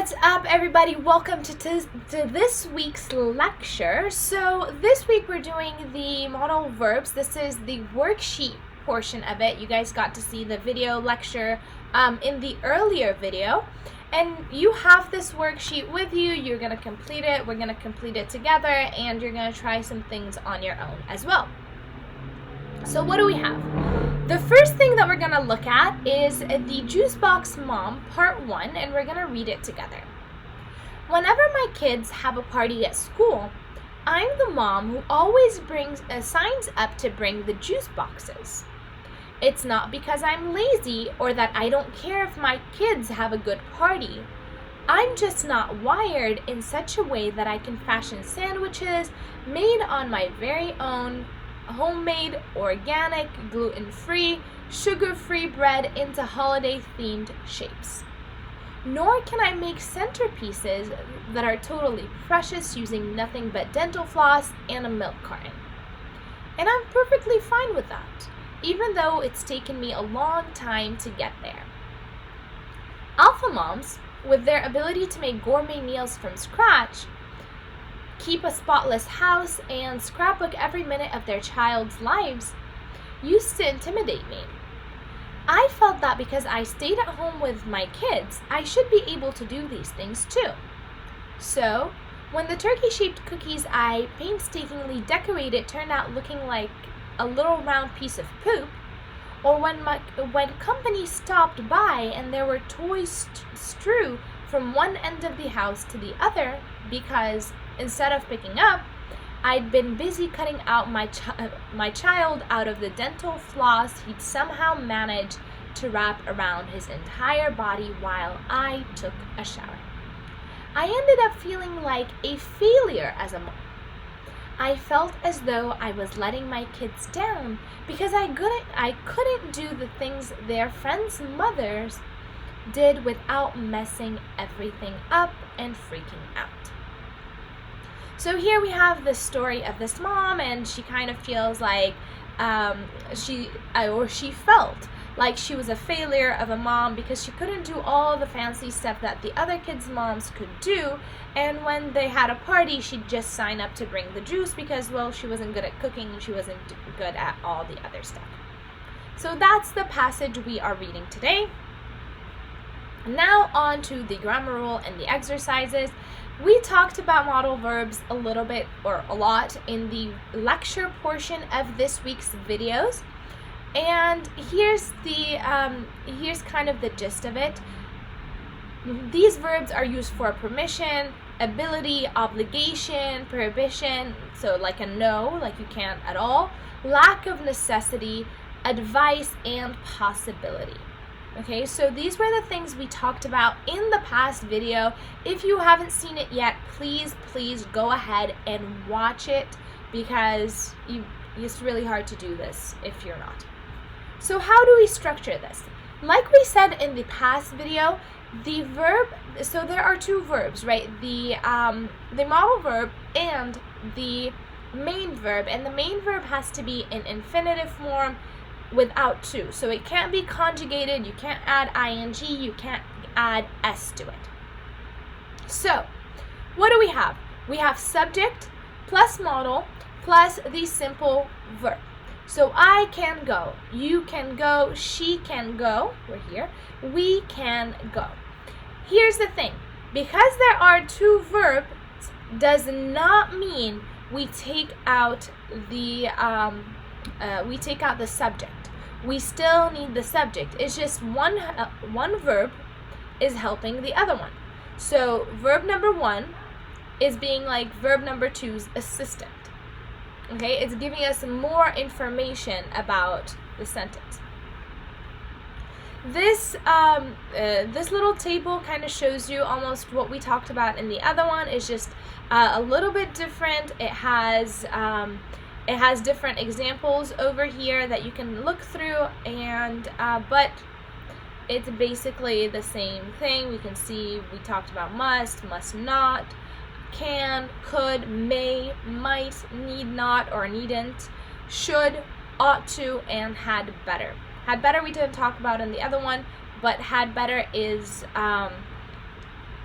What's up, everybody? Welcome to this week's lecture. So this week we're doing the modal verbs. This is the worksheet portion of it. You guys got to see the video lecture in the earlier video. And you have this worksheet with you. You're going to complete it. We're going to complete it together. And you're going to try some things on your own as well. So what do we have? The first thing that we're going to look at is the Juicebox Mom Part 1, and we're going to read it together. Whenever my kids have a party at school, I'm the mom who always signs up to bring the juice boxes. It's not because I'm lazy or that I don't care if my kids have a good party. I'm just not wired in such a way that I can fashion sandwiches made on my very own homemade, organic, gluten-free, sugar-free bread into holiday-themed shapes. Nor can I make centerpieces that are totally precious using nothing but dental floss and a milk carton. And I'm perfectly fine with that, even though it's taken me a long time to get there. Alpha moms, with their ability to make gourmet meals from scratch, keep a spotless house, and scrapbook every minute of their child's lives, used to intimidate me. I felt that because I stayed at home with my kids, I should be able to do these things too. So, when the turkey-shaped cookies I painstakingly decorated turned out looking like a little round piece of poop, or when company stopped by and there were toys strewn from one end of the house to the other because instead of picking up, I'd been busy cutting out my child out of the dental floss he'd somehow managed to wrap around his entire body while I took a shower. I ended up feeling like a failure as a mom. I felt as though I was letting my kids down because I couldn't do the things their friends' mothers did without messing everything up and freaking out. So here we have the story of this mom, and she kind of feels like she felt like she was a failure of a mom because she couldn't do all the fancy stuff that the other kids' moms could do, and when they had a party, she'd just sign up to bring the juice because, well, she wasn't good at cooking and she wasn't good at all the other stuff. So that's the passage we are reading today. Now on to the grammar rule and the exercises. We talked about modal verbs a little bit or a lot in the lecture portion of this week's videos. And here's kind of the gist of it. These verbs are used for permission, ability, obligation, prohibition, so like a no, like you can't at all, lack of necessity, advice, and possibility. Okay, so these were the things we talked about in the past video. If you haven't seen it yet, please go ahead and watch it because it's really hard to do this if you're not. So how do we structure this? Like we said in the past video, the verb, so there are two verbs, right? The modal verb and the main verb, and the main verb has to be in infinitive form without to. So it can't be conjugated, you can't add ing, you can't add s to it. So what do we have? We have subject plus modal plus the simple verb. So I can go, you can go, she can go, we're here, we can go. Here's the thing, because there are two verbs does not mean we take out the subject. We still need the subject. It's just one verb is helping the other one. So verb number 1 is being like verb number 2's assistant. Okay, it's giving us more information about the sentence. This little table kind of shows you almost what we talked about in the other one. It's just a little bit different. It has different examples over here that you can look through, and but it's basically the same thing. We can see we talked about must not, can, could, may, might, need not or needn't, should, ought to, and had better. Had better we didn't talk about in the other one, but had better is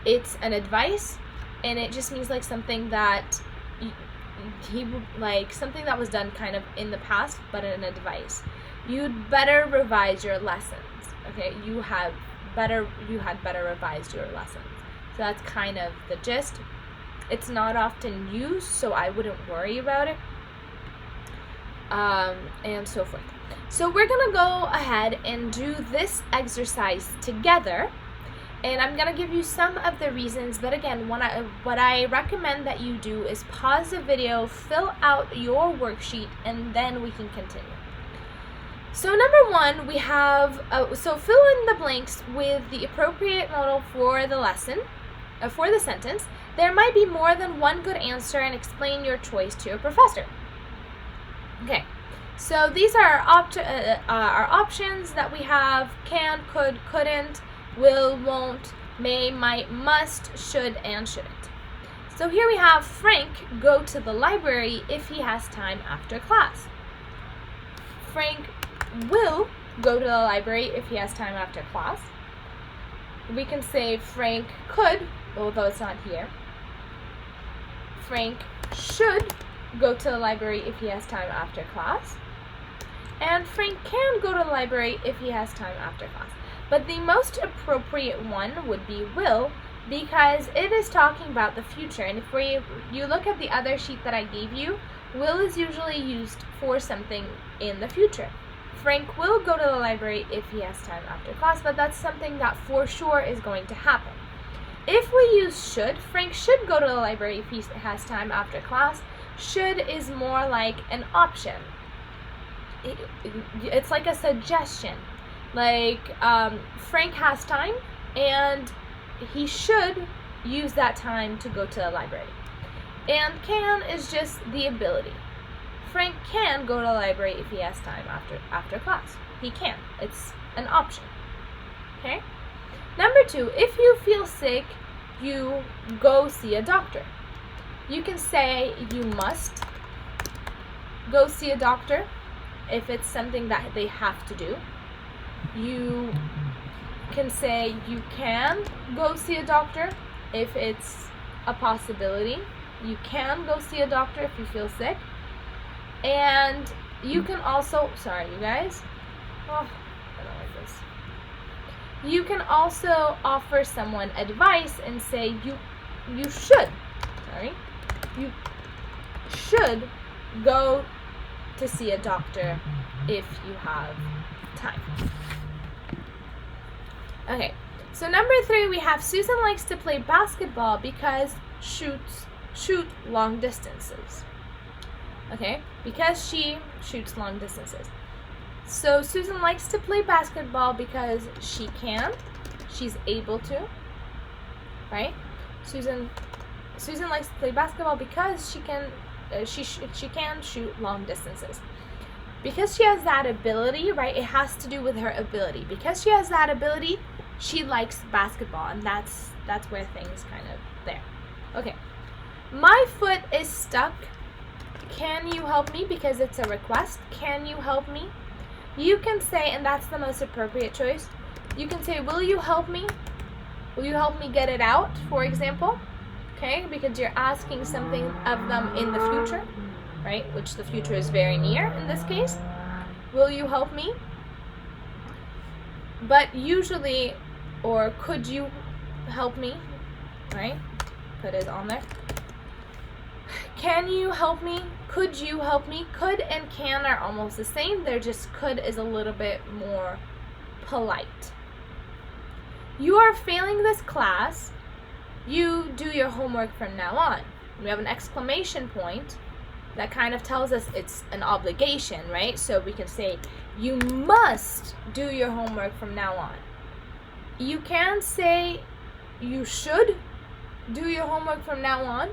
it's an advice, and it just means like something that something that was done kind of in the past, but an advice. You'd better revise your lessons. Okay, you had better revised your lessons. So that's kind of the gist. It's not often used, so I wouldn't worry about it. And so forth. So we're gonna go ahead and do this exercise together, and I'm gonna give you some of the reasons. But again, what I recommend that you do is pause the video, fill out your worksheet, and then we can continue. So number one, we have so fill in the blanks with the appropriate modal for the lesson, for the sentence. There might be more than one good answer, and explain your choice to your professor. Okay, so these are our options that we have: can, could, couldn't, will, won't, may, might, must, should, and shouldn't. So here we have Frank go to the library if he has time after class. Frank will go to the library if he has time after class. We can say Frank could, although it's not here. Frank should go to the library if he has time after class. And Frank can go to the library if he has time after class. But the most appropriate one would be will, because it is talking about the future. And if you look at the other sheet that I gave you, will is usually used for something in the future. Frank will go to the library if he has time after class, but that's something that for sure is going to happen. If we use should, Frank should go to the library if he has time after class. Should is more like an option. It's like a suggestion. Like, Frank has time, and he should use that time to go to the library. And can is just the ability. Frank can go to the library if he has time after class. He can. It's an option. Okay? Number two, if you feel sick, you go see a doctor. You can say you must go see a doctor if it's something that they have to do. You can say you can go see a doctor if it's a possibility. You can go see a doctor if you feel sick. And you can also, sorry you guys, I don't like this. You can also offer someone advice and say you should go to see a doctor if you have time. Okay, so number three, we have Susan likes to play basketball because shoot long distances. Okay, because she shoots long distances. So Susan likes to play basketball because she can, she's able to, right? Susan likes to play basketball because she can shoot long distances. Because she has that ability, right? It has to do with her ability. Because she has that ability, she likes basketball, and that's where things kind of there. Okay, my foot is stuck. Can you help me? Because it's a request. Can you help me? You can say, and that's the most appropriate choice, you can say, will you help me? Will you help me get it out, for example? Okay, because you're asking something of them in the future, right? Which the future is very near in this case. Will you help me? But usually, or could you help me, right? Could is on there. Can you help me? Could you help me? Could and can are almost the same. They're just could is a little bit more polite. You are failing this class. You do your homework from now on. We have an exclamation point that kind of tells us it's an obligation, right? So we can say, you must do your homework from now on. You can say you should do your homework from now on,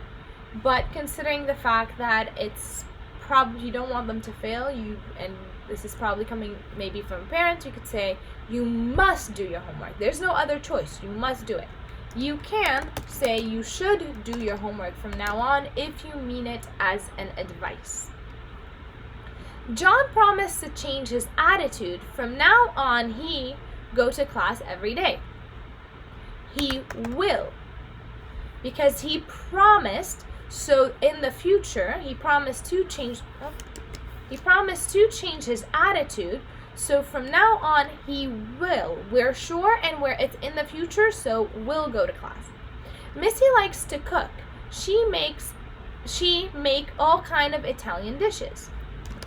but considering the fact that it's probably you don't want them to fail, and this is probably coming maybe from parents, you could say you must do your homework. There's no other choice. You must do it. You can say you should do your homework from now on if you mean it as an advice. John promised to change his attitude. From now on, he go to class every day. He will because he promised. So in the future, he promised to change. He promised to change his attitude. So from now on, he will. We're sure, and it's in the future, so we'll go to class. Missy likes to cook. She make all kind of Italian dishes.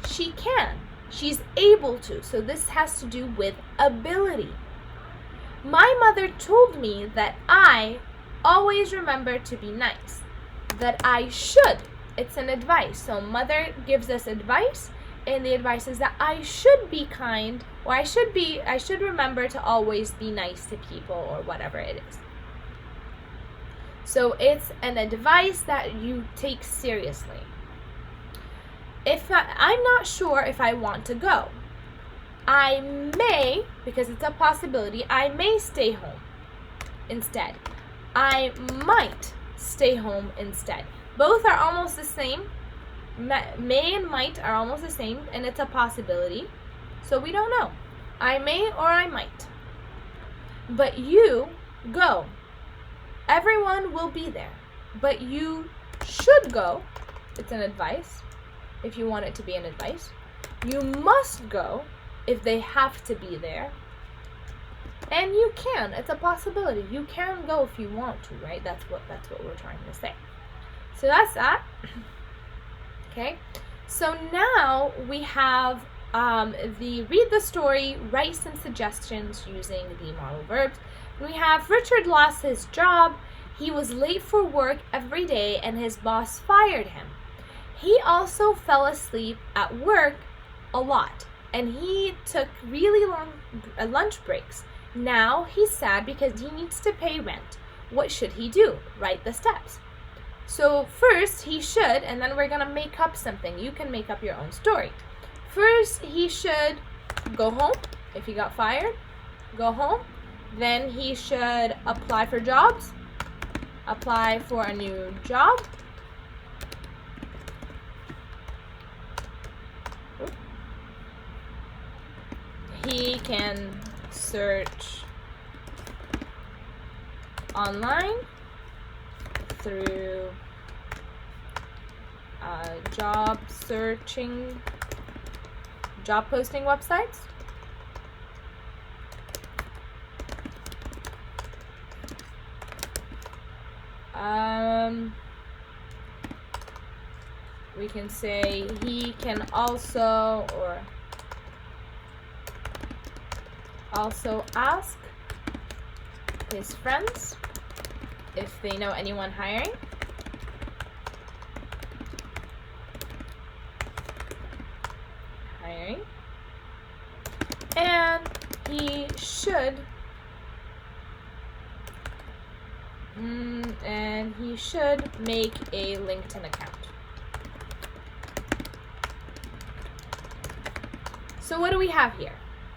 She can. She's able to. So this has to do with ability. My mother told me that I always remember to be nice. That I should. It's an advice. So mother gives us advice, and the advice is that I should be kind, or I should remember to always be nice to people, or whatever it is. So it's an advice that you take seriously. I'm not sure if I want to go. I may, because it's a possibility, I may stay home instead. I might stay home instead. Both are almost the same. May and might are almost the same, and it's a possibility. So we don't know. I may or I might. But you go. Everyone will be there. But you should go. It's an advice, if you want it to be an advice. You must go if they have to be there. And you can. It's a possibility. You can go if you want to, right? That's what we're trying to say. So that's that. Okay. So now we have read the story, write some suggestions using the modal verbs. We have Richard lost his job. He was late for work every day and his boss fired him. He also fell asleep at work a lot and he took really long lunch breaks. Now he's sad because he needs to pay rent. What should he do? Write the steps. So first he should, and then we're going to make up something. You can make up your own story. First he should go home. If he got fired, go home. Then he should apply for jobs. Apply for a new job. He can search online through job posting websites. We can say he can also ask his friends if they know anyone hiring. And he should make a LinkedIn account. So what do we have here?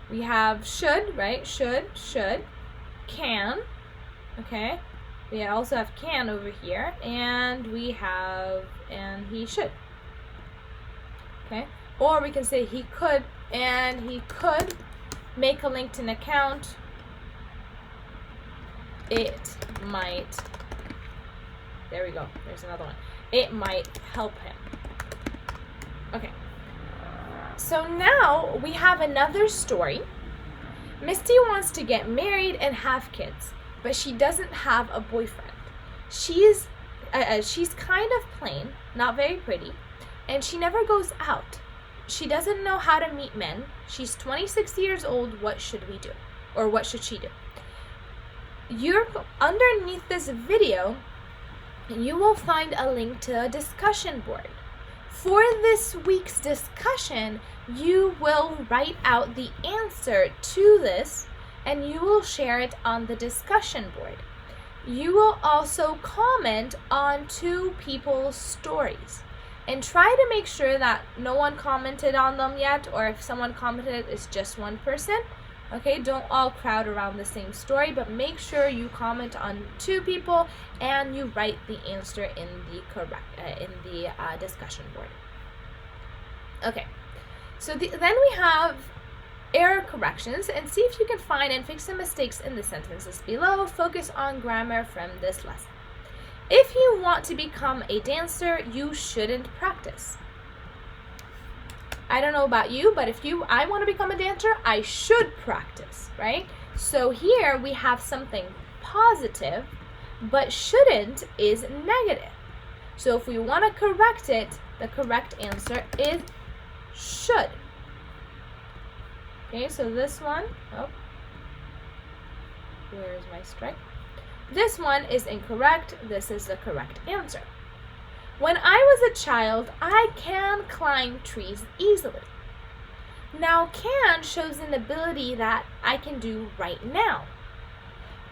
We have should, right? Should, can, okay? We also have can over here, and we have, and he should, okay? Or we can say he could, and he could make a LinkedIn account. It might, there we go, there's another one. It might help him. Okay. So now we have another story. Misty wants to get married and have kids, but she doesn't have a boyfriend. She's kind of plain, not very pretty, and she never goes out. She doesn't know how to meet men. She's 26 years old. What should we do? Or what should she do? You're underneath this video, you will find a link to a discussion board. For this week's discussion, you will write out the answer to this and you will share it on the discussion board. You will also comment on two people's stories and try to make sure that no one commented on them yet, or if someone commented, it's just one person. Okay, don't all crowd around the same story, but make sure you comment on two people and you write the answer in the discussion board. Okay, so then we have error corrections, and see if you can find and fix the mistakes in the sentences below. Focus on grammar from this lesson. If you want to become a dancer, you shouldn't practice. I don't know about you, but if I want to become a dancer, I should practice, right? So here we have something positive, but shouldn't is negative. So if we want to correct it, the correct answer is should. Okay, so this one, where's my strike? This one is incorrect. This is the correct answer. When I was a child, I can climb trees easily. Now, can shows an ability that I can do right now.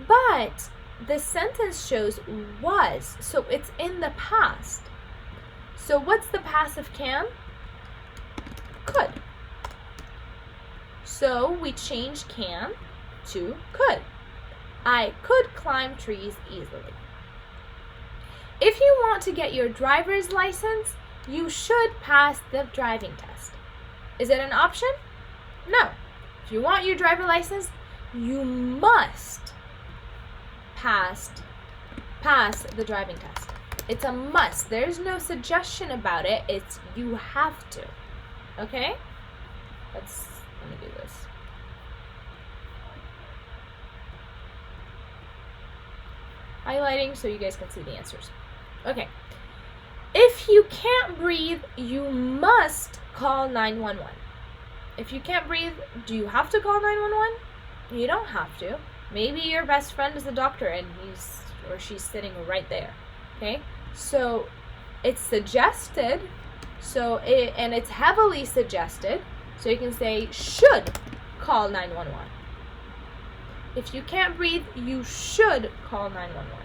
But the sentence shows was, so it's in the past. So what's the past of can? Could. So we change can to could. I could climb trees easily. If you want to get your driver's license, you should pass the driving test. Is it an option? No. If you want your driver's license, you must pass the driving test. It's a must. There's no suggestion about it. It's you have to. Okay? Let me do this. Highlighting so you guys can see the answers. Okay. If you can't breathe, you must call 911. If you can't breathe, do you have to call 911? You don't have to. Maybe your best friend is a doctor and he's or she's sitting right there. Okay? So it's suggested, and it's heavily suggested, so you can say should call 911. If you can't breathe, you should call 911.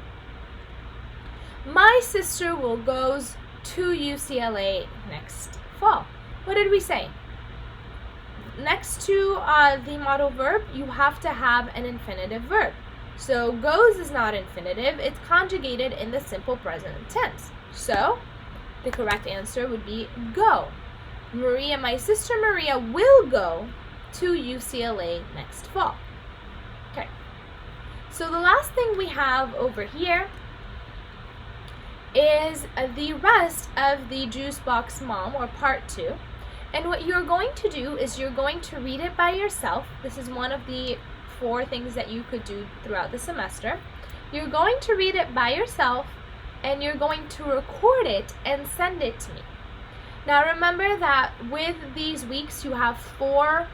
My sister will go to UCLA next fall. What did we say? Next to the modal verb, you have to have an infinitive verb. So goes is not infinitive, it's conjugated in the simple present tense. So the correct answer would be go. Maria, my sister Maria will go to UCLA next fall. Okay. So the last thing we have over here is the rest of the Juicebox Mom, or part 2. And what you're going to do is you're going to read it by yourself. This is one of the 4 things that you could do throughout the semester. You're going to read it by yourself, and you're going to record it and send it to me. Now remember that with these weeks you have 4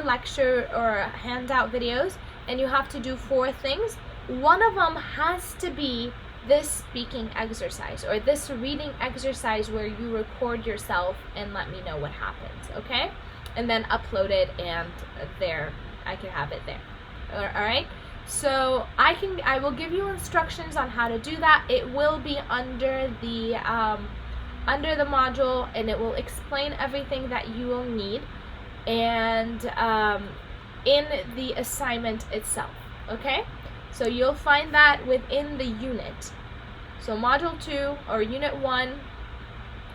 lecture or handout videos, and you have to do 4 things. One of them has to be this speaking exercise or this reading exercise where you record yourself and let me know what happens, okay? And then upload it, and there I can have it there. All right? So I will give you instructions on how to do that. It will be under the module, and it will explain everything that you will need, and in the assignment itself, okay? So you'll find that within the unit. So module 2 or unit 1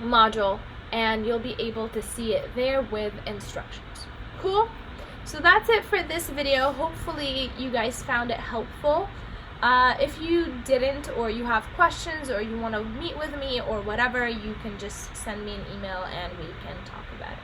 module, and you'll be able to see it there with instructions. Cool? So that's it for this video. Hopefully you guys found it helpful. If you didn't, or you have questions, or you want to meet with me or whatever, you can just send me an email and we can talk about it.